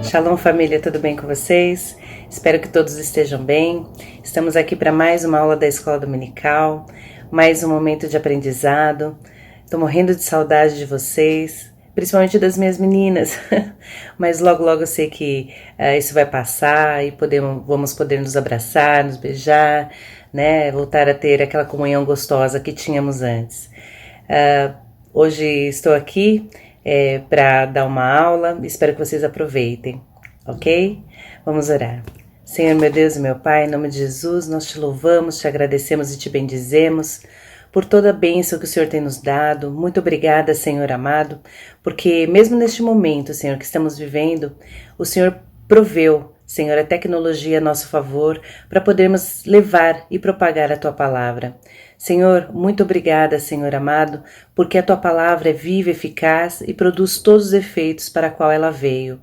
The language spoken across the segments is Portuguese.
Shalom família, tudo bem com vocês? Espero que todos estejam bem. Estamos aqui para mais uma aula da Escola Dominical, mais um momento de aprendizado. Estou morrendo de saudade de vocês, principalmente das minhas meninas, mas logo eu sei que isso vai passar e vamos poder nos abraçar, nos beijar, né? Voltar a ter aquela comunhão gostosa que tínhamos antes. Hoje estou aqui para dar uma aula, espero que vocês aproveitem, ok? Vamos orar. Senhor meu Deus e meu Pai, em nome de Jesus, nós te louvamos, te agradecemos e te bendizemos por toda a bênção que o Senhor tem nos dado. Muito obrigada, Senhor amado, porque mesmo neste momento, Senhor, que estamos vivendo, o Senhor proveu, Senhor, a tecnologia a nosso favor para podermos levar e propagar a Tua Palavra. Senhor, muito obrigada, Senhor amado, porque a Tua Palavra é viva, eficaz e produz todos os efeitos para a qual ela veio.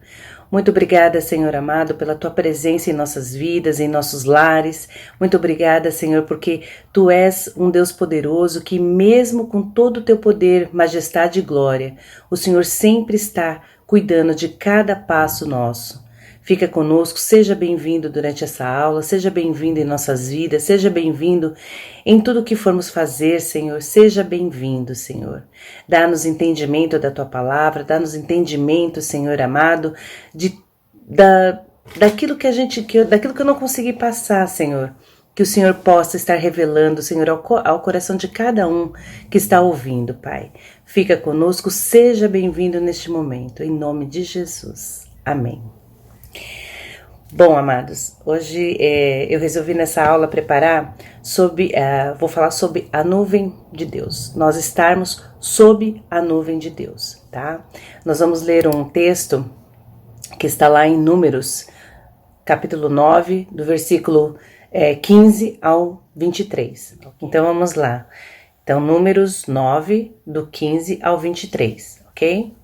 Muito obrigada, Senhor amado, pela Tua presença em nossas vidas, em nossos lares. Muito obrigada, Senhor, porque Tu és um Deus poderoso que mesmo com todo o Teu poder, majestade e glória, o Senhor sempre está cuidando de cada passo nosso. Fica conosco, seja bem-vindo durante essa aula, seja bem-vindo em nossas vidas, seja bem-vindo em tudo o que formos fazer, Senhor, seja bem-vindo, Senhor. Dá-nos entendimento da Tua Palavra, dá-nos entendimento, Senhor amado, daquilo que eu não consegui passar, Senhor. Que o Senhor possa estar revelando, Senhor, ao coração de cada um que está ouvindo, Pai. Fica conosco, seja bem-vindo neste momento, em nome de Jesus. Amém. Bom, amados, hoje eu resolvi nessa aula preparar vou falar sobre a nuvem de Deus, nós estarmos sob a nuvem de Deus, tá? Nós vamos ler um texto que está lá em Números, capítulo 9, do versículo 15 ao 23. Então vamos lá. Então, Números 9, do 15 ao 23, ok?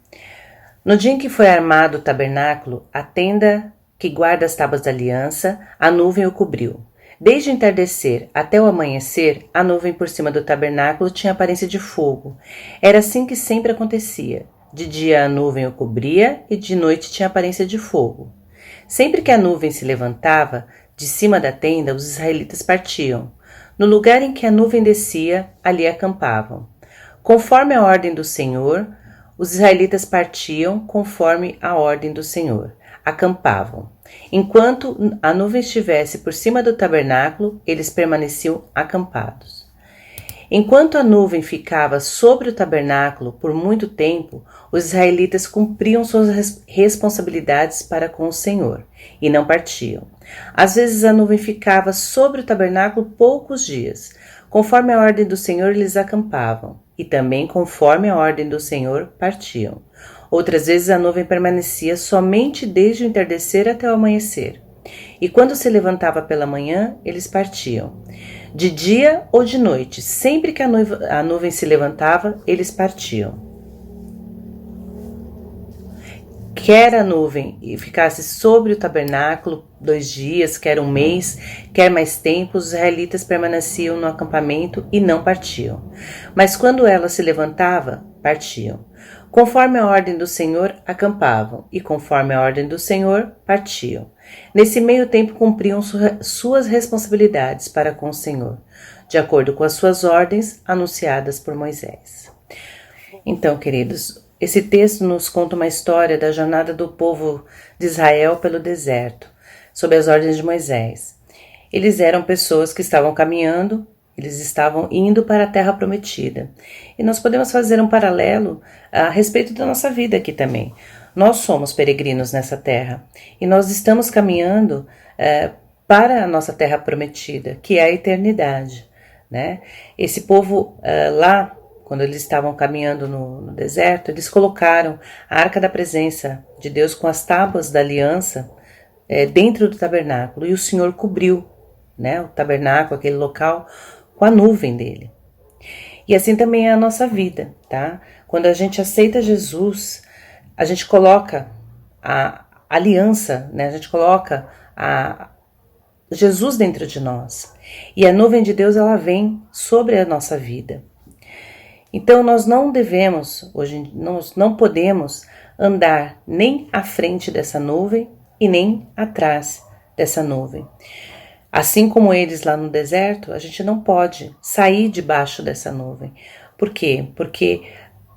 No dia em que foi armado o tabernáculo, a tenda que guarda as tábuas da aliança, a nuvem o cobriu. Desde o entardecer até o amanhecer, a nuvem por cima do tabernáculo tinha aparência de fogo. Era assim que sempre acontecia. De dia a nuvem o cobria e de noite tinha aparência de fogo. Sempre que a nuvem se levantava, de cima da tenda, os israelitas partiam. No lugar em que a nuvem descia, ali acampavam. Conforme a ordem do Senhor, os israelitas partiam conforme a ordem do Senhor. Acampavam. Enquanto a nuvem estivesse por cima do tabernáculo, eles permaneciam acampados. Enquanto a nuvem ficava sobre o tabernáculo por muito tempo, os israelitas cumpriam suas responsabilidades para com o Senhor e não partiam. Às vezes a nuvem ficava sobre o tabernáculo poucos dias. Conforme a ordem do Senhor, eles acampavam, e também conforme a ordem do Senhor, partiam. Outras vezes a nuvem permanecia somente desde o entardecer até o amanhecer. E quando se levantava pela manhã, eles partiam. De dia ou de noite, sempre que a nuvem se levantava, eles partiam. Quer a nuvem ficasse sobre o tabernáculo 2 dias, quer um mês, quer mais tempo, os israelitas permaneciam no acampamento e não partiam. Mas quando ela se levantava, partiam. Conforme a ordem do Senhor, acampavam, e conforme a ordem do Senhor, partiam. Nesse meio tempo cumpriam suas responsabilidades para com o Senhor, de acordo com as suas ordens anunciadas por Moisés. Então, queridos, esse texto nos conta uma história da jornada do povo de Israel pelo deserto, sob as ordens de Moisés. Eles eram pessoas que estavam caminhando, eles estavam indo para a terra prometida. E nós podemos fazer um paralelo a respeito da nossa vida aqui também. Nós somos peregrinos nessa terra e nós estamos caminhando para a nossa terra prometida, que é a eternidade, né? Esse povo lá, quando eles estavam caminhando no deserto, eles colocaram a arca da presença de Deus com as tábuas da aliança dentro do tabernáculo, e o Senhor cobriu, né, o tabernáculo, aquele local, com a nuvem dele. E assim também é a nossa vida, tá? Quando a gente aceita Jesus, a gente coloca a aliança, né? A gente coloca Jesus dentro de nós. E a nuvem de Deus, ela vem sobre a nossa vida. Então nós não devemos, nós não podemos andar nem à frente dessa nuvem e nem atrás dessa nuvem. Assim como eles lá no deserto, a gente não pode sair debaixo dessa nuvem. Por quê? Porque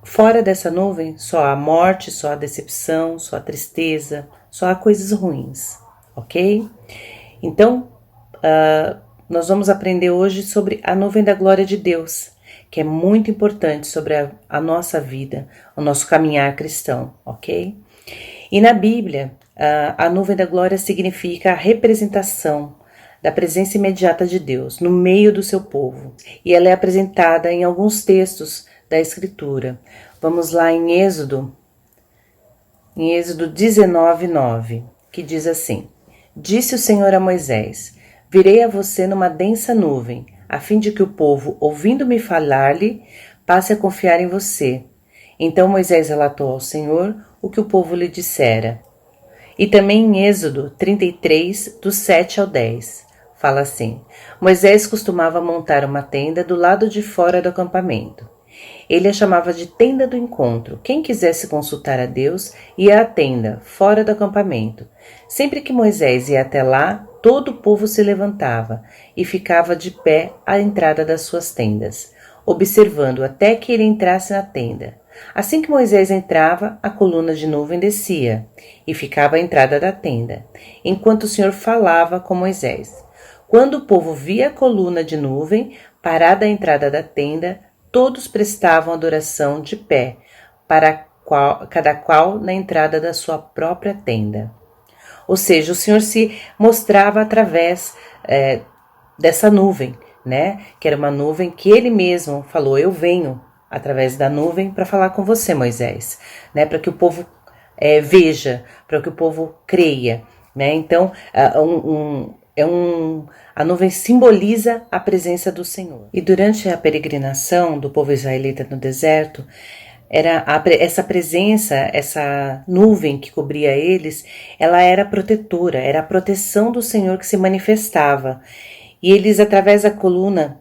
fora dessa nuvem só há morte, só há decepção, só há tristeza, só há coisas ruins, ok? Então, nós vamos aprender hoje sobre a nuvem da glória de Deus, que é muito importante sobre a nossa vida, o nosso caminhar cristão, ok? E na Bíblia, a nuvem da glória significa a representação da presença imediata de Deus no meio do seu povo. E ela é apresentada em alguns textos da Escritura. Vamos lá em Êxodo 19:9, que diz assim: Disse o Senhor a Moisés: Virei a você numa densa nuvem, a fim de que o povo, ouvindo-me falar-lhe, passe a confiar em você. Então Moisés relatou ao Senhor o que o povo lhe dissera. E também em Êxodo 33, do 7 ao 10, fala assim: Moisés costumava montar uma tenda do lado de fora do acampamento. Ele a chamava de tenda do encontro. Quem quisesse consultar a Deus ia à tenda, fora do acampamento. Sempre que Moisés ia até lá, todo o povo se levantava e ficava de pé à entrada das suas tendas, observando até que ele entrasse na tenda. Assim que Moisés entrava, a coluna de nuvem descia e ficava à entrada da tenda, enquanto o Senhor falava com Moisés. Quando o povo via a coluna de nuvem parada à entrada da tenda, todos prestavam adoração de pé, cada qual na entrada da sua própria tenda. Ou seja, o Senhor se mostrava através dessa nuvem, né? Que era uma nuvem que Ele mesmo falou: eu venho através da nuvem para falar com você, Moisés, né? Para que o povo veja, para que o povo creia, né? Então, a nuvem simboliza a presença do Senhor. E durante a peregrinação do povo israelita no deserto, essa presença, essa nuvem que cobria eles, ela era protetora, era a proteção do Senhor que se manifestava. E eles, através da coluna,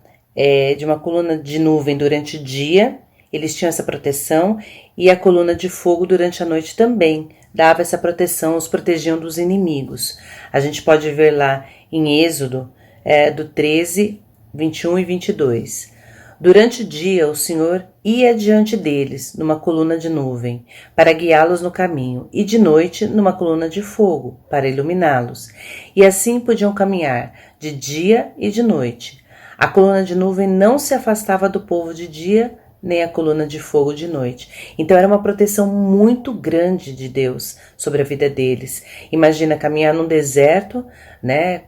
de uma coluna de nuvem durante o dia, eles tinham essa proteção, e a coluna de fogo durante a noite também dava essa proteção, os protegiam dos inimigos. A gente pode ver lá em Êxodo, do 13, 21 e 22. Durante o dia, o Senhor ia diante deles numa coluna de nuvem, para guiá-los no caminho, e de noite numa coluna de fogo, para iluminá-los. E assim podiam caminhar, de dia e de noite. A coluna de nuvem não se afastava do povo de dia, nem a coluna de fogo de noite. Então era uma proteção muito grande de Deus sobre a vida deles. Imagina caminhar num deserto, né?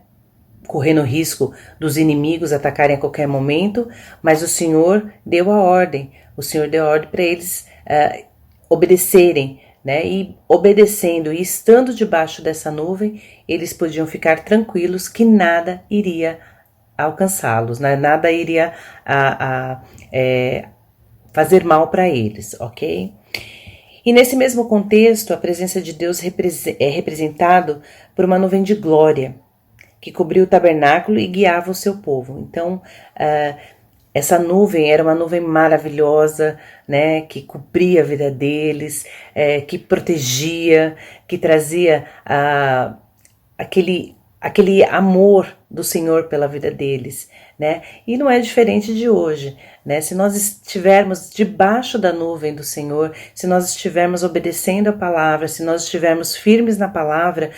Correndo risco dos inimigos atacarem a qualquer momento, mas o Senhor deu a ordem. O Senhor deu a ordem para eles obedecerem, né? E obedecendo e estando debaixo dessa nuvem, eles podiam ficar tranquilos que nada iria alcançá-los, né? Nada iria fazer mal para eles, ok? E nesse mesmo contexto, a presença de Deus é representado por uma nuvem de glória, que cobria o tabernáculo e guiava o seu povo. Então, essa nuvem era uma nuvem maravilhosa, né, que cobria a vida deles, que protegia, que trazia aquele amor do Senhor pela vida deles, né? E não é diferente de hoje, né? Se nós estivermos debaixo da nuvem do Senhor, se nós estivermos obedecendo a palavra, se nós estivermos firmes na palavra,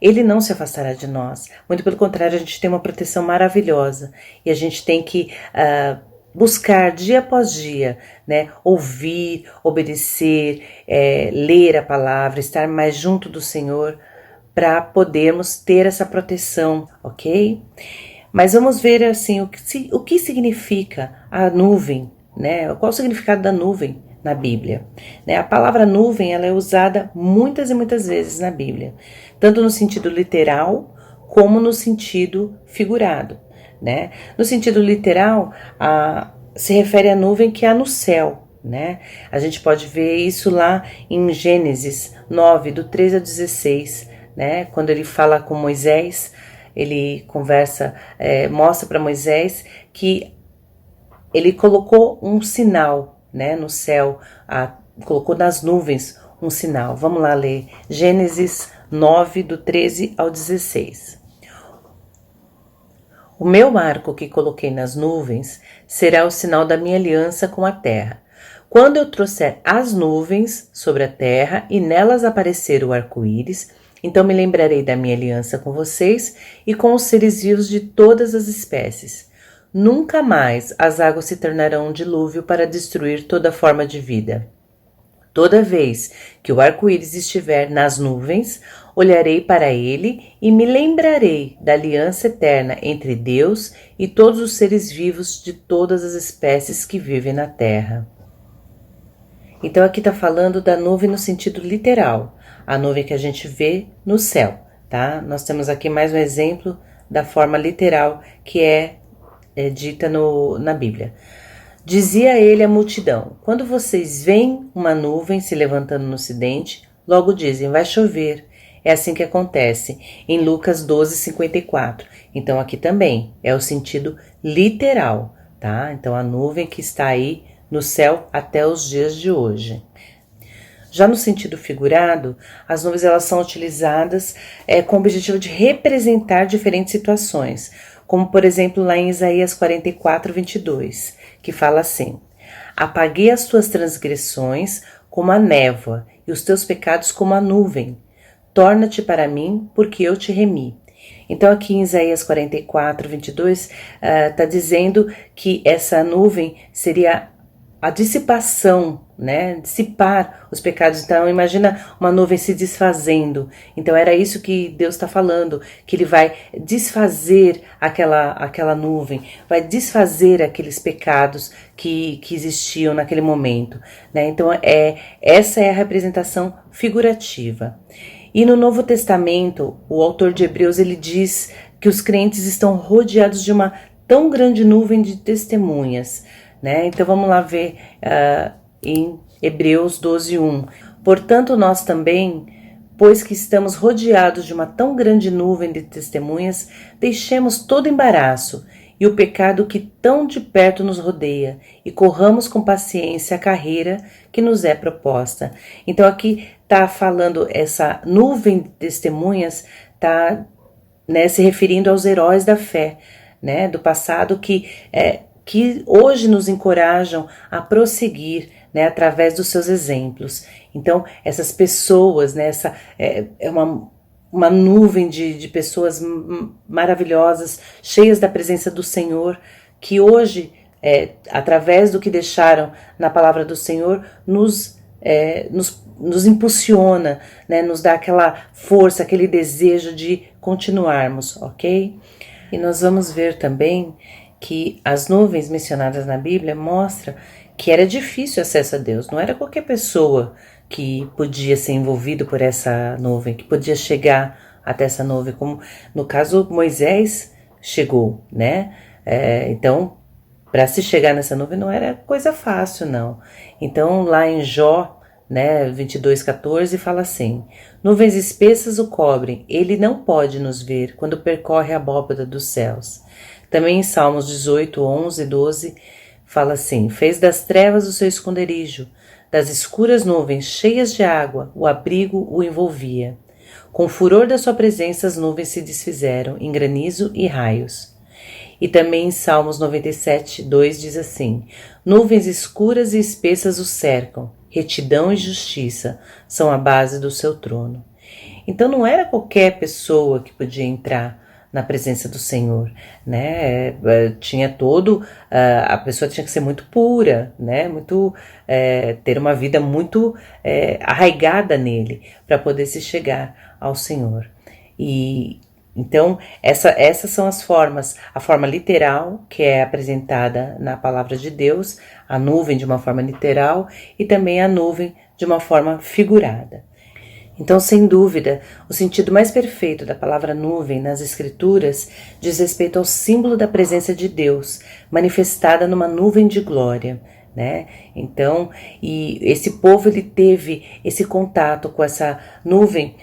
Ele não se afastará de nós. Muito pelo contrário, a gente tem uma proteção maravilhosa e a gente tem que buscar dia após dia, né? Ouvir, obedecer, ler a palavra, estar mais junto do Senhor, para podermos ter essa proteção, ok? Mas vamos ver assim o que significa a nuvem, né? Qual o significado da nuvem na Bíblia, né? A palavra nuvem ela é usada muitas e muitas vezes na Bíblia, tanto no sentido literal como no sentido figurado, né? No sentido literal, se refere à nuvem que há no céu, né? A gente pode ver isso lá em Gênesis 9, do 13 ao 16, né? Quando ele fala com Moisés, ele conversa, mostra para Moisés que ele colocou um sinal, né, no céu, colocou nas nuvens um sinal. Vamos lá ler Gênesis 9, do 13 ao 16. O meu arco que coloquei nas nuvens será o sinal da minha aliança com a terra. Quando eu trouxer as nuvens sobre a terra e nelas aparecer o arco-íris, então me lembrarei da minha aliança com vocês e com os seres vivos de todas as espécies. Nunca mais as águas se tornarão um dilúvio para destruir toda forma de vida. Toda vez que o arco-íris estiver nas nuvens, olharei para ele e me lembrarei da aliança eterna entre Deus e todos os seres vivos de todas as espécies que vivem na terra. Então aqui está falando da nuvem no sentido literal, a nuvem que a gente vê no céu, tá? Nós temos aqui mais um exemplo da forma literal que é dita na Bíblia. Dizia ele à multidão: quando vocês veem uma nuvem se levantando no ocidente, logo dizem, vai chover. É assim que acontece em Lucas 12:54. Então aqui também é o sentido literal, tá? Então a nuvem que está aí no céu até os dias de hoje. Já no sentido figurado, as nuvens elas são utilizadas com o objetivo de representar diferentes situações, como por exemplo lá em Isaías 44:22, que fala assim: apaguei as tuas transgressões como a névoa e os teus pecados como a nuvem. Torna-te para mim, porque eu te remi. Então aqui em Isaías 44:22 está dizendo que essa nuvem seria a dissipação, né? Dissipar os pecados. Então imagina uma nuvem se desfazendo. Então era isso que Deus está falando, que ele vai desfazer aquela nuvem, vai desfazer aqueles pecados que existiam naquele momento, né? Então essa é a representação figurativa. E no Novo Testamento, o autor de Hebreus ele diz que os crentes estão rodeados de uma tão grande nuvem de testemunhas, né? Então vamos lá ver em Hebreus 12:1. Portanto, nós também, pois que estamos rodeados de uma tão grande nuvem de testemunhas, deixemos todo embaraço e o pecado que tão de perto nos rodeia e corramos com paciência a carreira que nos é proposta. Então aqui está falando essa nuvem de testemunhas, está se referindo aos heróis da fé, né, do passado que hoje nos encorajam a prosseguir, né, através dos seus exemplos. Então, essas pessoas, né, essa é uma nuvem de pessoas maravilhosas, cheias da presença do Senhor, que hoje, através do que deixaram na palavra do Senhor, nos impulsiona, né, nos dá aquela força, aquele desejo de continuarmos, ok? E nós vamos ver também que as nuvens mencionadas na Bíblia mostram que era difícil acesso a Deus. Não era qualquer pessoa que podia ser envolvido por essa nuvem, que podia chegar até essa nuvem, como no caso Moisés chegou, né? Então, para se chegar nessa nuvem não era coisa fácil, não. Então, lá em Jó, né, 22:14, fala assim: nuvens espessas o cobrem, ele não pode nos ver quando percorre a abóbada dos céus. Também em Salmos 18, 11 e 12, fala assim: fez das trevas o seu esconderijo, das escuras nuvens cheias de água, o abrigo o envolvia. Com o furor da sua presença as nuvens se desfizeram em granizo e raios. E também em Salmos 97, 2 diz assim: nuvens escuras e espessas o cercam, retidão e justiça são a base do seu trono. Então não era qualquer pessoa que podia entrar na presença do Senhor, né? Tinha a pessoa tinha que ser muito pura, né? Muito ter uma vida muito arraigada nele para poder se chegar ao Senhor. E então essas são as formas, a forma literal que é apresentada na palavra de Deus, a nuvem de uma forma literal e também a nuvem de uma forma figurada. Então, sem dúvida, o sentido mais perfeito da palavra nuvem nas Escrituras diz respeito ao símbolo da presença de Deus, manifestada numa nuvem de glória, né? Então, e esse povo ele teve esse contato com essa nuvem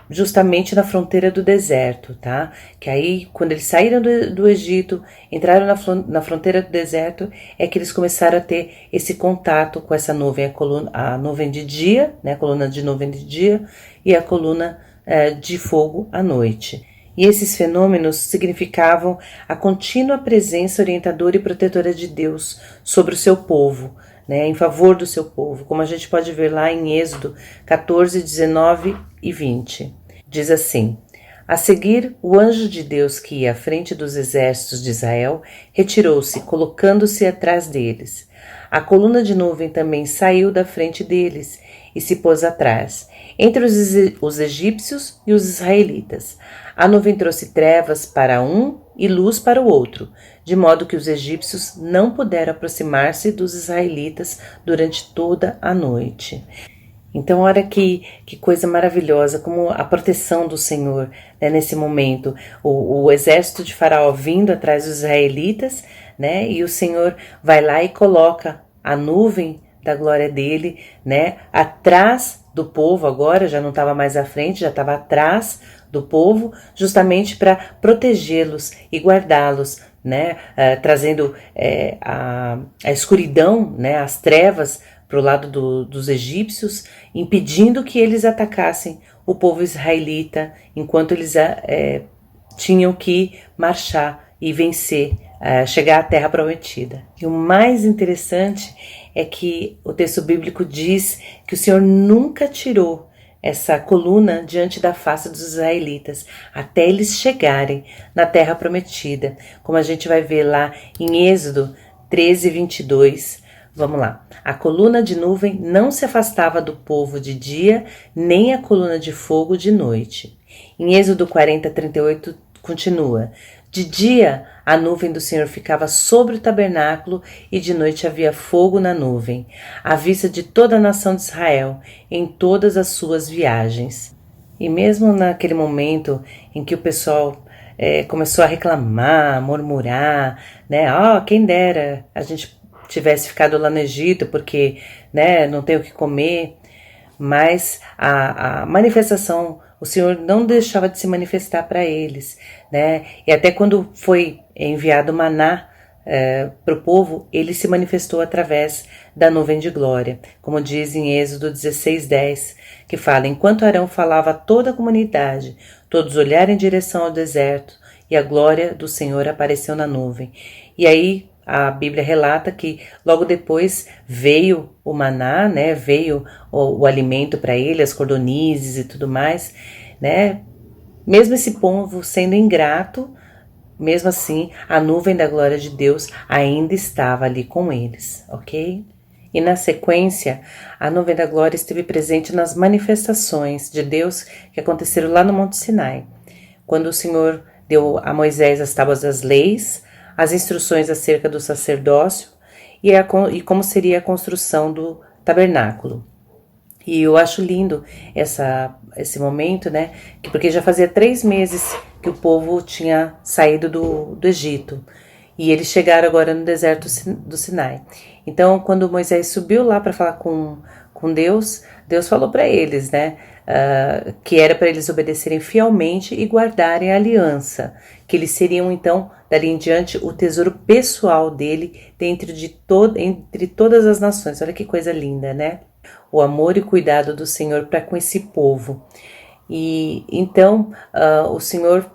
justamente na fronteira do deserto, tá? Que aí, quando eles saíram do Egito, entraram na fronteira do deserto, é que eles começaram a ter esse contato com essa nuvem, a nuvem de dia, né? A coluna de nuvem de dia e a coluna de fogo à noite. E esses fenômenos significavam a contínua presença orientadora e protetora de Deus sobre o seu povo, né, em favor do seu povo, como a gente pode ver lá em Êxodo 14, 19 e 20. Diz assim: a seguir, o anjo de Deus que ia à frente dos exércitos de Israel retirou-se, colocando-se atrás deles. A coluna de nuvem também saiu da frente deles e se pôs atrás, entre os egípcios e os israelitas. A nuvem trouxe trevas para um e luz para o outro, de modo que os egípcios não puderam aproximar-se dos israelitas durante toda a noite. Então, olha que coisa maravilhosa, como a proteção do Senhor, né, nesse momento. O exército de Faraó vindo atrás dos israelitas, né, e o Senhor vai lá e coloca a nuvem da glória dele, né, atrás do povo agora, já não estava mais à frente, já estava atrás do povo, justamente para protegê-los e guardá-los, né, trazendo a escuridão, né, as trevas para o lado dos egípcios, impedindo que eles atacassem o povo israelita, enquanto eles tinham que marchar e vencer, chegar à terra prometida. E o mais interessante é que o texto bíblico diz que o Senhor nunca tirou essa coluna diante da face dos israelitas, até eles chegarem na terra prometida, como a gente vai ver lá em Êxodo 13, 22, vamos lá. A coluna de nuvem não se afastava do povo de dia, nem a coluna de fogo de noite. Em Êxodo 40, 38, continua: de dia a nuvem do Senhor ficava sobre o tabernáculo e de noite havia fogo na nuvem, à vista de toda a nação de Israel, em todas as suas viagens. E mesmo naquele momento em que o pessoal começou a reclamar, murmurar, né? Quem dera a gente tivesse ficado lá no Egito, porque, né, não tem o que comer. Mas a manifestação, o Senhor não deixava de se manifestar para eles, né? E até quando foi enviado maná para o povo, ele se manifestou através da nuvem de glória, como diz em Êxodo 16:10, que fala: enquanto Arão falava a toda a comunidade, todos olharam em direção ao deserto, e a glória do Senhor apareceu na nuvem. E aí a Bíblia relata que logo depois veio o maná, né? Veio o alimento para ele, as cordonizes e tudo mais, né? Mesmo esse povo sendo ingrato, mesmo assim, a nuvem da glória de Deus ainda estava ali com eles, ok? E na sequência, a nuvem da glória esteve presente nas manifestações de Deus que aconteceram lá no Monte Sinai, quando o Senhor deu a Moisés as tábuas das leis, as instruções acerca do sacerdócio e como seria a construção do tabernáculo. E eu acho lindo esse momento, né? Porque já fazia 3 meses que o povo tinha saído do Egito. E eles chegaram agora no deserto do Sinai. Então, quando Moisés subiu lá para falar com Deus, Deus falou para eles, né? Que era para eles obedecerem fielmente e guardarem a aliança. Que eles seriam, então, dali em diante, o tesouro pessoal dele entre todas as nações. Olha que coisa linda, né? O amor e cuidado do Senhor para com esse povo. E então o Senhor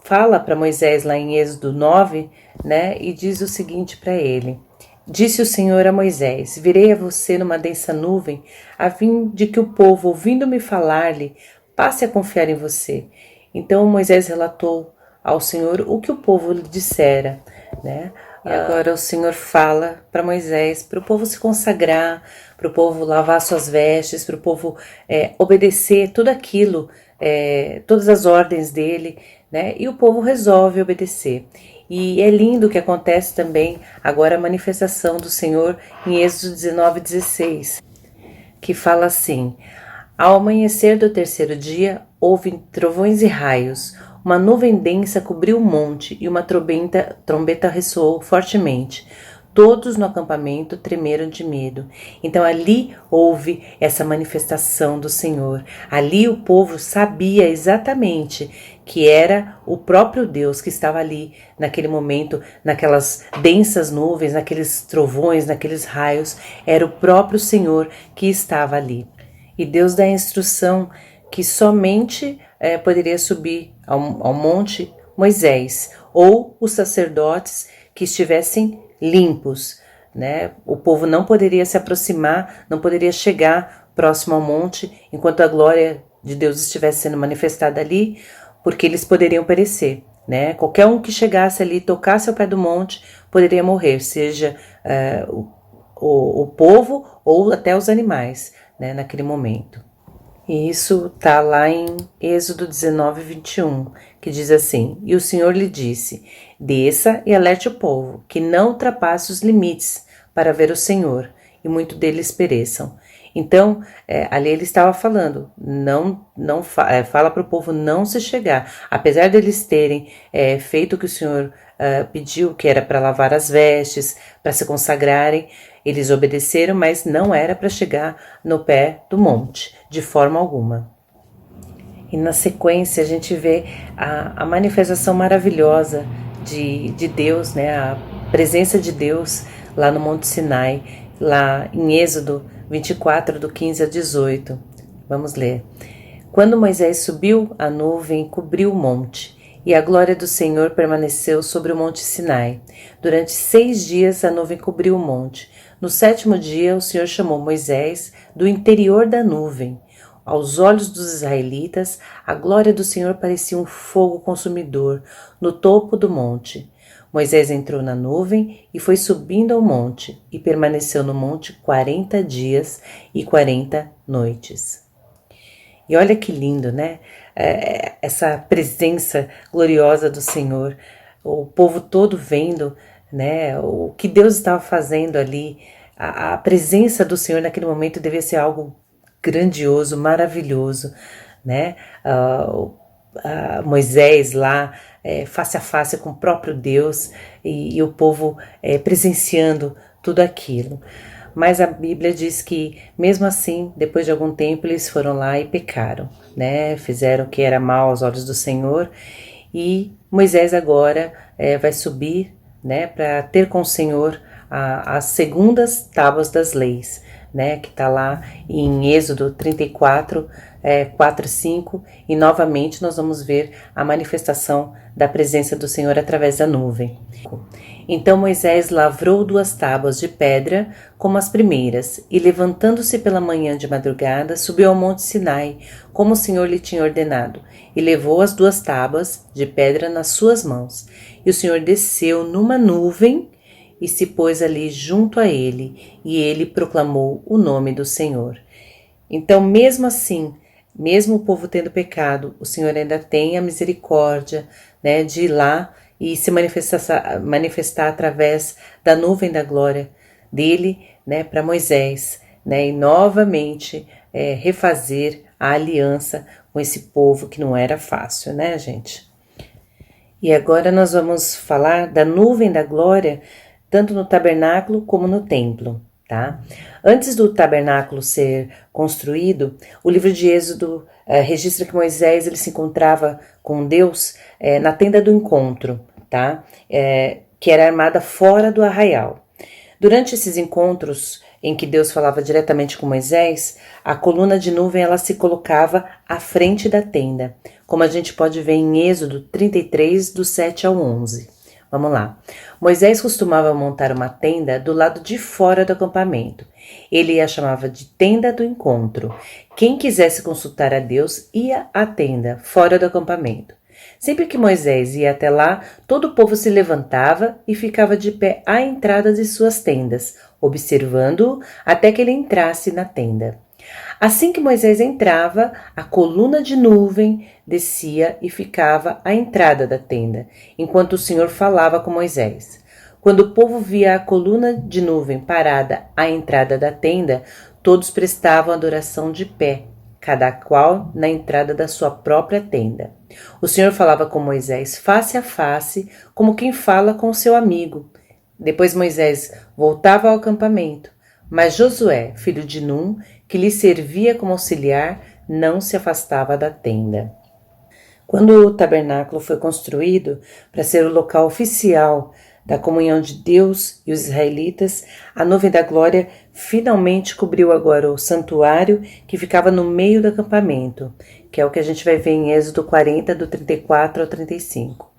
fala para Moisés lá em Êxodo 9, né, e diz o seguinte para ele: disse o Senhor a Moisés: virei a você numa densa nuvem, a fim de que o povo, ouvindo-me falar-lhe, passe a confiar em você. Então Moisés relatou ao Senhor o que o povo lhe dissera, né? E agora o Senhor fala para Moisés, para o povo se consagrar, para o povo lavar suas vestes, para o povo obedecer tudo aquilo, todas as ordens dele, né? E o povo resolve obedecer. E é lindo que acontece também agora a manifestação do Senhor em Êxodo 19:16, que fala assim: ao amanhecer do 3º dia, houve trovões e raios, uma nuvem densa cobriu o monte e uma trombeta ressoou fortemente. todos no acampamento tremeram de medo. Então ali houve essa manifestação do Senhor. Ali o povo sabia exatamente que era o próprio Deus que estava ali naquele momento, naquelas densas nuvens, naqueles trovões, naqueles raios. Era o próprio Senhor que estava ali. E Deus dá a instrução que somente poderia subir ao monte Moisés ou os sacerdotes que estivessem limpos, né? O povo não poderia se aproximar, não poderia chegar próximo ao monte enquanto a glória de Deus estivesse sendo manifestada ali, porque eles poderiam perecer, né? Qualquer um que chegasse ali, tocasse ao pé do monte, poderia morrer, seja o povo ou até os animais, né? Naquele momento. E isso está lá em Êxodo 19, 21, que diz assim: E o Senhor lhe disse, desça e alerte o povo, que não ultrapasse os limites para ver o Senhor, e muitos deles pereçam. Então, ali ele estava falando, fala para o povo não se chegar. Apesar deles terem feito o que o Senhor pediu, que era para lavar as vestes, para se consagrarem, eles obedeceram, mas não era para chegar no pé do monte, de forma alguma. E na sequência a gente vê a manifestação maravilhosa de Deus, né? A presença de Deus lá no Monte Sinai, lá em Êxodo 24, do 15 a 18. Vamos ler. Quando Moisés subiu, a nuvem cobriu o monte, e a glória do Senhor permaneceu sobre o Monte Sinai. Durante 6 dias a nuvem cobriu o monte. No 7º dia, o Senhor chamou Moisés do interior da nuvem. Aos olhos dos israelitas, a glória do Senhor parecia um fogo consumidor no topo do monte. Moisés entrou na nuvem e foi subindo ao monte, e permaneceu no monte 40 dias e 40 noites. E olha que lindo, né? Essa presença gloriosa do Senhor, o povo todo vendo, né? O que Deus estava fazendo ali. A presença do Senhor naquele momento devia ser algo grandioso, maravilhoso, né? Moisés lá, face a face com o próprio Deus, e o povo presenciando tudo aquilo. Mas a Bíblia diz que, mesmo assim, depois de algum tempo, eles foram lá e pecaram, né? Fizeram o que era mal aos olhos do Senhor, e Moisés agora vai subir, né, para ter com o Senhor as segundas tábuas das leis, né, que está lá em Êxodo 34, 4 e 5, e novamente nós vamos ver a manifestação da presença do Senhor através da nuvem. Então Moisés lavrou 2 tábuas de pedra como as primeiras, e levantando-se pela manhã de madrugada, subiu ao monte Sinai, como o Senhor lhe tinha ordenado, e levou as 2 tábuas de pedra nas suas mãos. E o Senhor desceu numa nuvem e se pôs ali junto a ele, e ele proclamou o nome do Senhor. Então, mesmo assim, mesmo o povo tendo pecado, o Senhor ainda tem a misericórdia, né, de ir lá e se manifestar através da nuvem da glória dele, né, para Moisés, né, e novamente refazer a aliança com esse povo que não era fácil, né, gente? E agora nós vamos falar da nuvem da glória, tanto no tabernáculo como no templo, tá? Antes do tabernáculo ser construído, o livro de Êxodo registra que Moisés ele se encontrava com Deus na tenda do encontro, tá? Que era armada fora do arraial. Durante esses encontros em que Deus falava diretamente com Moisés, a coluna de nuvem ela se colocava à frente da tenda, como a gente pode ver em Êxodo 33, do 7 ao 11. Vamos lá. Moisés costumava montar uma tenda do lado de fora do acampamento. Ele a chamava de tenda do encontro. Quem quisesse consultar a Deus ia à tenda, fora do acampamento. Sempre que Moisés ia até lá, todo o povo se levantava e ficava de pé à entrada de suas tendas, observando-o até que ele entrasse na tenda. Assim que Moisés entrava, a coluna de nuvem descia e ficava à entrada da tenda, enquanto o Senhor falava com Moisés. Quando o povo via a coluna de nuvem parada à entrada da tenda, todos prestavam adoração de pé, cada qual na entrada da sua própria tenda. O Senhor falava com Moisés face a face, como quem fala com seu amigo. Depois Moisés voltava ao acampamento, mas Josué, filho de Num, que lhe servia como auxiliar, não se afastava da tenda. Quando o tabernáculo foi construído para ser o local oficial da comunhão de Deus e os israelitas, a nuvem da glória finalmente cobriu agora o santuário que ficava no meio do acampamento, que é o que a gente vai ver em Êxodo 40, do 34 ao 35.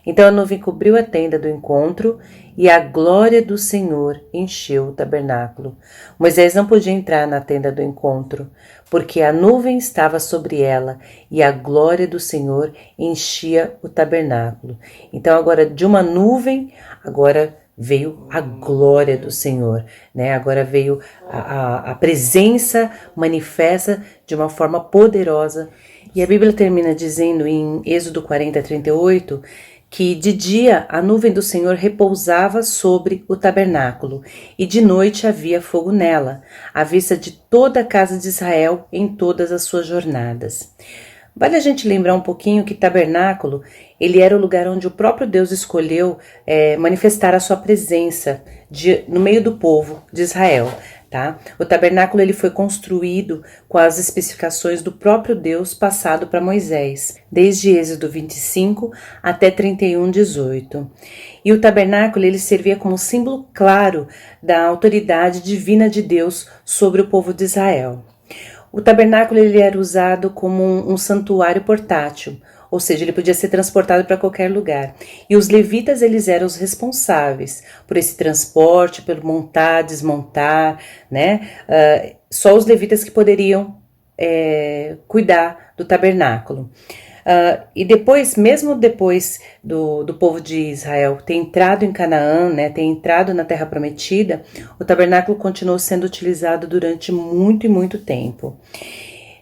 Então a nuvem cobriu a tenda do encontro e a glória do Senhor encheu o tabernáculo. Moisés não podia entrar na tenda do encontro, porque a nuvem estava sobre ela e a glória do Senhor enchia o tabernáculo. Então agora de uma nuvem, agora veio a glória do Senhor, né? Agora veio a presença manifesta de uma forma poderosa. E a Bíblia termina dizendo em Êxodo 40, 38, que de dia a nuvem do Senhor repousava sobre o tabernáculo, e de noite havia fogo nela, à vista de toda a casa de Israel em todas as suas jornadas. Vale a gente lembrar um pouquinho que tabernáculo, ele era o lugar onde o próprio Deus escolheu manifestar a sua presença no meio do povo de Israel. Tá? O tabernáculo ele foi construído com as especificações do próprio Deus passado para Moisés, desde Êxodo 25 até 31, 18. E o tabernáculo ele servia como símbolo claro da autoridade divina de Deus sobre o povo de Israel. O tabernáculo ele era usado como um santuário portátil, ou seja, ele podia ser transportado para qualquer lugar. E os levitas eles eram os responsáveis por esse transporte, por montar, desmontar, né? Só os levitas que poderiam cuidar do tabernáculo. E depois, mesmo depois do povo de Israel ter entrado em Canaã, né, ter entrado na Terra Prometida, o tabernáculo continuou sendo utilizado durante muito e muito tempo.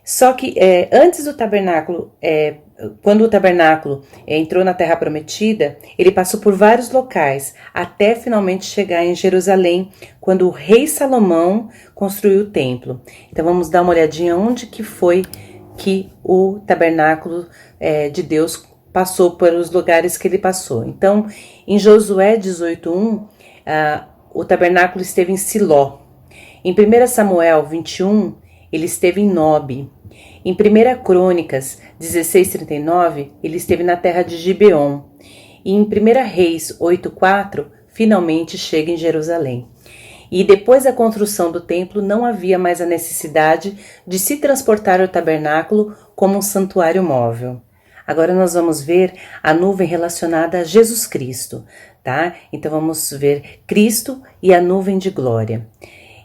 Só que antes do tabernáculo, quando o tabernáculo entrou na Terra Prometida, ele passou por vários locais, até finalmente chegar em Jerusalém, quando o rei Salomão construiu o templo. Então vamos dar uma olhadinha onde que foi que o tabernáculo de Deus passou pelos lugares que ele passou. Então, em Josué 18:1, o tabernáculo esteve em Siló. Em 1 Samuel 21, ele esteve em Nobe. Em 1 Crônicas 16:39, ele esteve na terra de Gibeon. E em 1 Reis 8:4, finalmente chega em Jerusalém. E depois da construção do templo, não havia mais a necessidade de se transportar o tabernáculo como um santuário móvel. Agora nós vamos ver a nuvem relacionada a Jesus Cristo, tá? Então vamos ver Cristo e a nuvem de glória.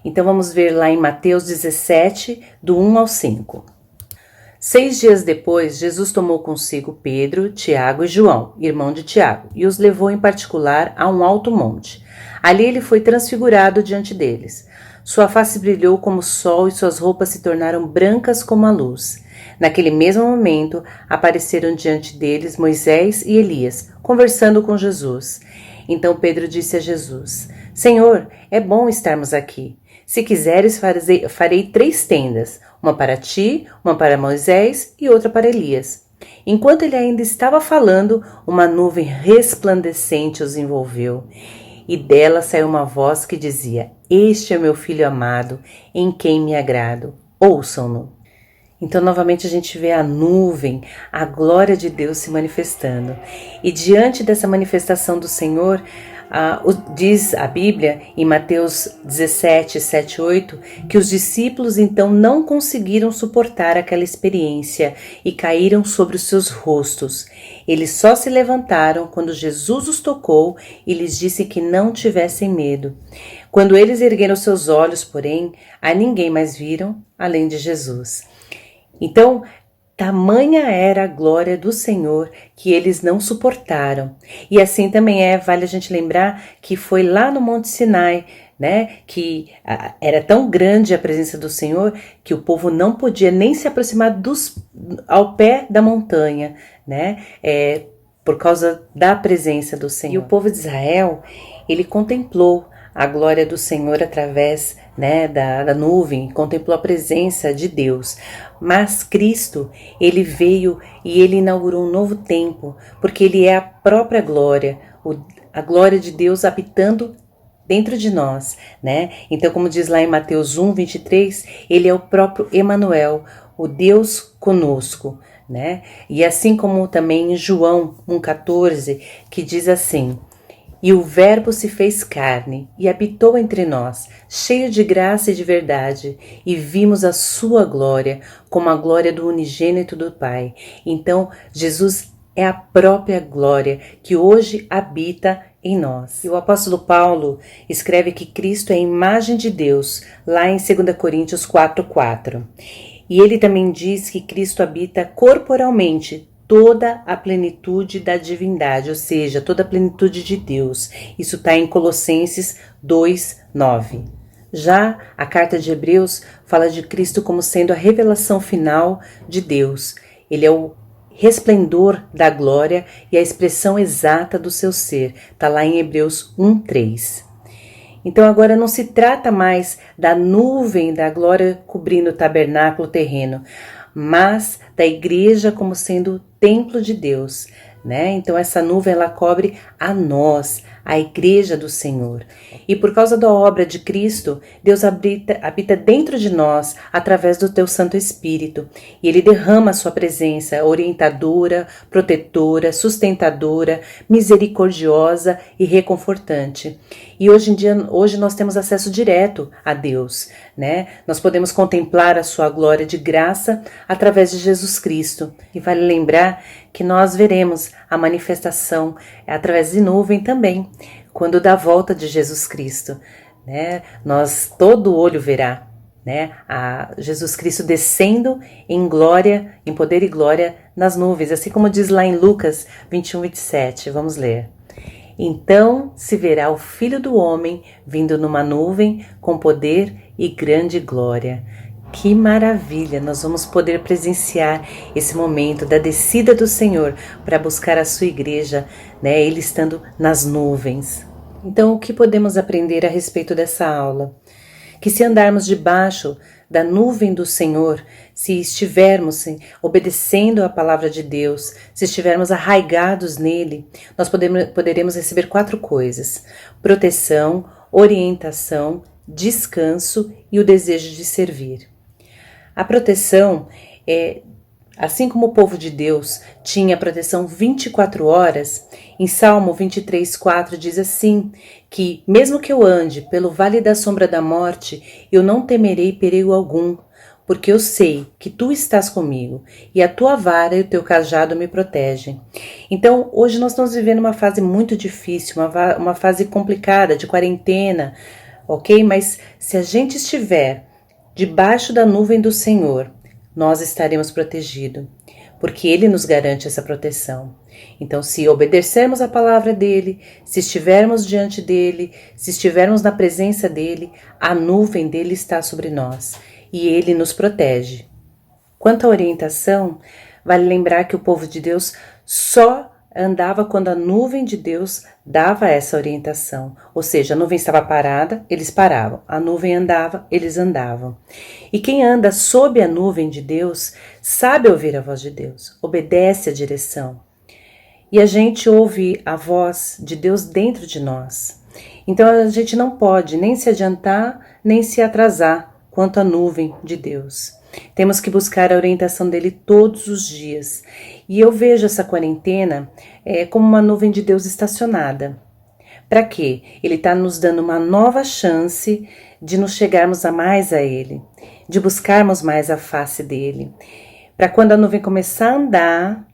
Então vamos ver lá em Mateus 17, do 1 ao 5. 6 dias depois, Jesus tomou consigo Pedro, Tiago e João, irmão de Tiago, e os levou em particular a um alto monte. Ali ele foi transfigurado diante deles. Sua face brilhou como o sol e suas roupas se tornaram brancas como a luz. Naquele mesmo momento, apareceram diante deles Moisés e Elias, conversando com Jesus. Então Pedro disse a Jesus: Senhor, é bom estarmos aqui. Se quiseres, farei 3 tendas, uma para ti, uma para Moisés e outra para Elias. Enquanto ele ainda estava falando, uma nuvem resplandecente os envolveu. E dela saiu uma voz que dizia: Este é meu filho amado, em quem me agrado. Ouçam-no. Então, novamente, a gente vê a nuvem, a glória de Deus se manifestando. E diante dessa manifestação do Senhor, diz a Bíblia, em Mateus 17, 7, 8, que os discípulos então não conseguiram suportar aquela experiência e caíram sobre os seus rostos. Eles só se levantaram quando Jesus os tocou e lhes disse que não tivessem medo. Quando eles ergueram seus olhos, porém, a ninguém mais viram além de Jesus. Então, tamanha era a glória do Senhor que eles não suportaram. E assim também vale a gente lembrar que foi lá no Monte Sinai, né, que era tão grande a presença do Senhor que o povo não podia nem se aproximar ao pé da montanha, né, por causa da presença do Senhor. E o povo de Israel, ele contemplou a glória do Senhor através, né, da nuvem, contemplou a presença de Deus. Mas Cristo, ele veio e ele inaugurou um novo tempo, porque ele é a própria glória, a glória de Deus habitando dentro de nós, né? Então, como diz lá em Mateus 1:23, ele é o próprio Emanuel, o Deus conosco, né? E assim como também em João 1:14, que diz assim: e o Verbo se fez carne e habitou entre nós, cheio de graça e de verdade, e vimos a sua glória, como a glória do unigênito do Pai. Então, Jesus é a própria glória que hoje habita em nós. E o apóstolo Paulo escreve que Cristo é a imagem de Deus, lá em 2 Coríntios 4:4. E ele também diz que Cristo habita corporalmente toda a plenitude da divindade, ou seja, toda a plenitude de Deus. Isso está em Colossenses 2:9. Já a carta de Hebreus fala de Cristo como sendo a revelação final de Deus. Ele é o resplendor da glória e a expressão exata do seu ser. Está lá em Hebreus 1:3. Então agora não se trata mais da nuvem da glória cobrindo o tabernáculo terreno, mas da igreja como sendo templo de Deus, né? Então essa nuvem ela cobre a nós, a igreja do Senhor. E por causa da obra de Cristo, Deus habita dentro de nós através do teu Santo Espírito. E ele derrama a sua presença orientadora, protetora, sustentadora, misericordiosa e reconfortante. E hoje nós temos acesso direto a Deus, né? Nós podemos contemplar a sua glória de graça através de Jesus Cristo. E vale lembrar que nós veremos a manifestação através de nuvem também, quando da volta de Jesus Cristo, né? Todo olho verá, né? A Jesus Cristo descendo em glória, em poder e glória nas nuvens, assim como diz lá em Lucas 21:27. Vamos ler. Então se verá o Filho do Homem vindo numa nuvem com poder e grande glória. Que maravilha! Nós vamos poder presenciar esse momento da descida do Senhor para buscar a sua igreja, né? Ele estando nas nuvens. Então, o que podemos aprender a respeito dessa aula? Que se andarmos debaixo da nuvem do Senhor, se estivermos obedecendo a palavra de Deus, se estivermos arraigados nele, nós poderemos receber 4 coisas: proteção, orientação, descanso e o desejo de servir. A proteção é, assim como o povo de Deus tinha proteção 24 horas, em Salmo 23:4 diz assim, que mesmo que eu ande pelo vale da sombra da morte, eu não temerei perigo algum, porque eu sei que tu estás comigo, e a tua vara e o teu cajado me protegem. Então, hoje nós estamos vivendo uma fase muito difícil, uma fase complicada, de quarentena, ok? Mas se a gente estiver debaixo da nuvem do Senhor, nós estaremos protegidos, porque Ele nos garante essa proteção. Então, se obedecermos a palavra dEle, se estivermos diante dEle, se estivermos na presença dEle, a nuvem dEle está sobre nós e Ele nos protege. Quanto à orientação, vale lembrar que o povo de Deus só andava quando a nuvem de Deus dava essa orientação, ou seja, a nuvem estava parada, eles paravam, a nuvem andava, eles andavam. E quem anda sob a nuvem de Deus sabe ouvir a voz de Deus, obedece a direção. E a gente ouve a voz de Deus dentro de nós. Então a gente não pode nem se adiantar, nem se atrasar quanto à nuvem de Deus. Temos que buscar a orientação dele todos os dias. E eu vejo essa quarentena como uma nuvem de Deus estacionada. Para quê? Ele está nos dando uma nova chance de nos chegarmos mais a Ele, de buscarmos mais a face dele. Para quando a nuvem começar a andar,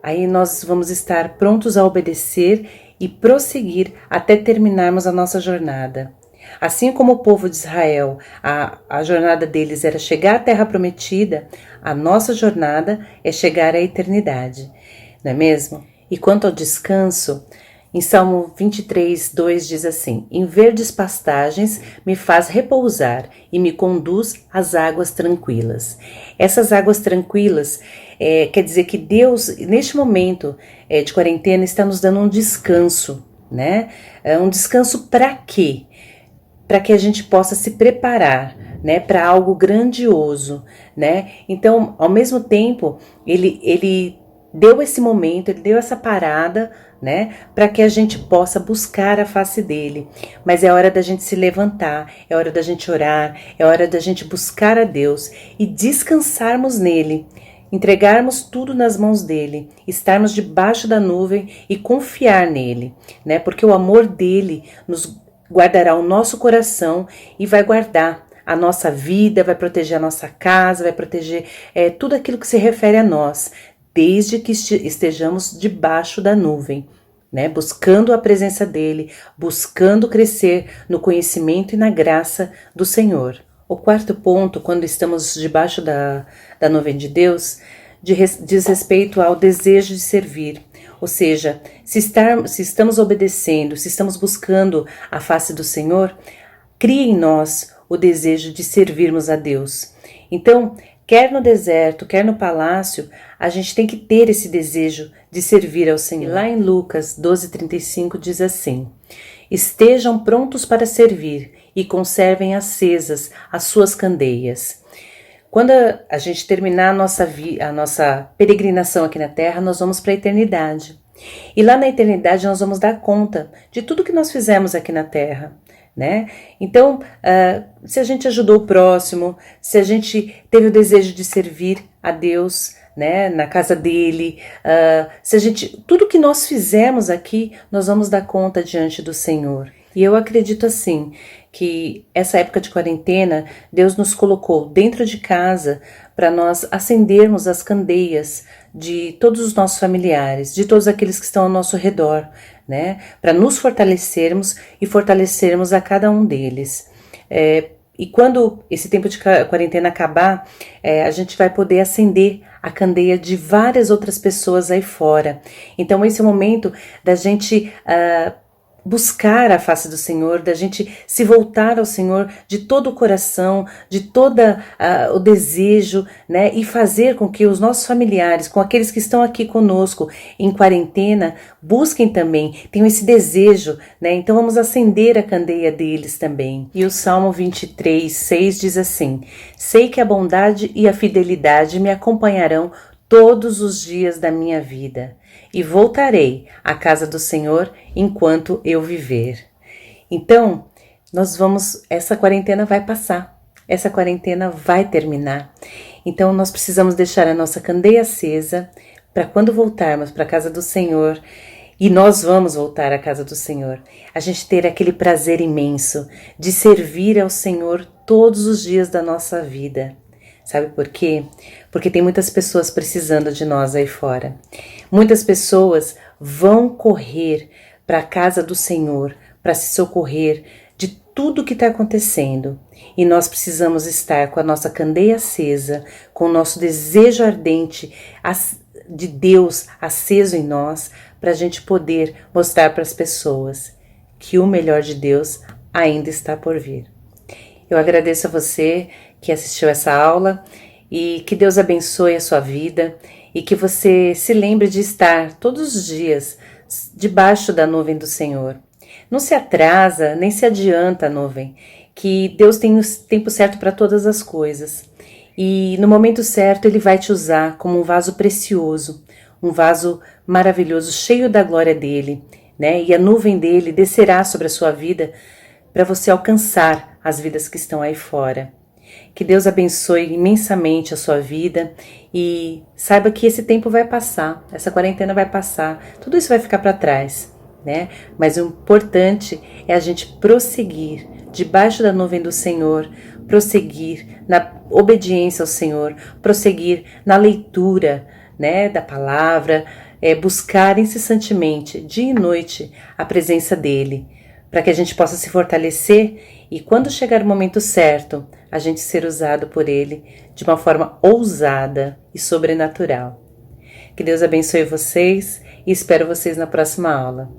aí nós vamos estar prontos a obedecer e prosseguir até terminarmos a nossa jornada. Assim como o povo de Israel, a jornada deles era chegar à terra prometida, a nossa jornada é chegar à eternidade, não é mesmo? E quanto ao descanso, em Salmo 23:2 diz assim: em verdes pastagens me faz repousar e me conduz às águas tranquilas. Essas águas tranquilas quer dizer que Deus, neste momento de quarentena, está nos dando um descanso, né? Um descanso para quê? Para que a gente possa se preparar, né, para algo grandioso, né? Então, ao mesmo tempo, ele deu esse momento, Ele deu essa parada, né, para que a gente possa buscar a face dele. Mas é hora da gente se levantar, é hora da gente orar, é hora da gente buscar a Deus e descansarmos nele, entregarmos tudo nas mãos dele, estarmos debaixo da nuvem e confiar nele, né, porque o amor dele nos guardará o nosso coração e vai guardar a nossa vida, vai proteger a nossa casa, vai proteger tudo aquilo que se refere a nós, desde que estejamos debaixo da nuvem, né? Buscando a presença dele, buscando crescer no conhecimento e na graça do Senhor. O quarto ponto, quando estamos debaixo da nuvem de Deus, diz respeito ao desejo de servir. Ou seja, se estamos obedecendo, se estamos buscando a face do Senhor, cria em nós o desejo de servirmos a Deus. Então, quer no deserto, quer no palácio, a gente tem que ter esse desejo de servir ao Senhor. E lá em Lucas 12:35 diz assim: estejam prontos para servir e conservem acesas as suas candeias. Quando a gente terminar a nossa peregrinação aqui na Terra, nós vamos para a eternidade. E lá na eternidade nós vamos dar conta de tudo que nós fizemos aqui na Terra, né? Então, se a gente ajudou o próximo, se a gente teve o desejo de servir a Deus, né, na casa dele, tudo que nós fizemos aqui, nós vamos dar conta diante do Senhor. E eu acredito assim, que essa época de quarentena, Deus nos colocou dentro de casa para nós acendermos as candeias de todos os nossos familiares, de todos aqueles que estão ao nosso redor, né? Para nos fortalecermos e fortalecermos a cada um deles. E quando esse tempo de quarentena acabar, a gente vai poder acender a candeia de várias outras pessoas aí fora. Então esse é o momento da gente buscar a face do Senhor, da gente se voltar ao Senhor de todo o coração, de todo o desejo, né, e fazer com que os nossos familiares, com aqueles que estão aqui conosco em quarentena, busquem também, tenham esse desejo, né, então vamos acender a candeia deles também. E o Salmo 23:6 diz assim: sei que a bondade e a fidelidade me acompanharão todos os dias da minha vida, e voltarei à casa do Senhor enquanto eu viver. Então, essa quarentena vai passar, essa quarentena vai terminar. Então, nós precisamos deixar a nossa candeia acesa para quando voltarmos para a casa do Senhor, e nós vamos voltar à casa do Senhor, a gente ter aquele prazer imenso de servir ao Senhor todos os dias da nossa vida. Sabe por quê? Porque tem muitas pessoas precisando de nós aí fora. Muitas pessoas vão correr para a casa do Senhor para se socorrer de tudo que está acontecendo. E nós precisamos estar com a nossa candeia acesa, com o nosso desejo ardente de Deus aceso em nós, para a gente poder mostrar para as pessoas que o melhor de Deus ainda está por vir. Eu agradeço a você que assistiu essa aula e que Deus abençoe a sua vida e que você se lembre de estar todos os dias debaixo da nuvem do Senhor. Não se atrasa, nem se adianta a nuvem, que Deus tem o tempo certo para todas as coisas. E no momento certo Ele vai te usar como um vaso precioso, um vaso maravilhoso, cheio da glória dEle, né? E a nuvem dEle descerá sobre a sua vida para você alcançar as vidas que estão aí fora. Que Deus abençoe imensamente a sua vida e saiba que esse tempo vai passar, essa quarentena vai passar, tudo isso vai ficar para trás, né? Mas o importante é a gente prosseguir debaixo da nuvem do Senhor, prosseguir na obediência ao Senhor, prosseguir na leitura, né, da palavra, buscar incessantemente, dia e noite, a presença dEle, para que a gente possa se fortalecer e quando chegar o momento certo, a gente ser usado por Ele de uma forma ousada e sobrenatural. Que Deus abençoe vocês e espero vocês na próxima aula.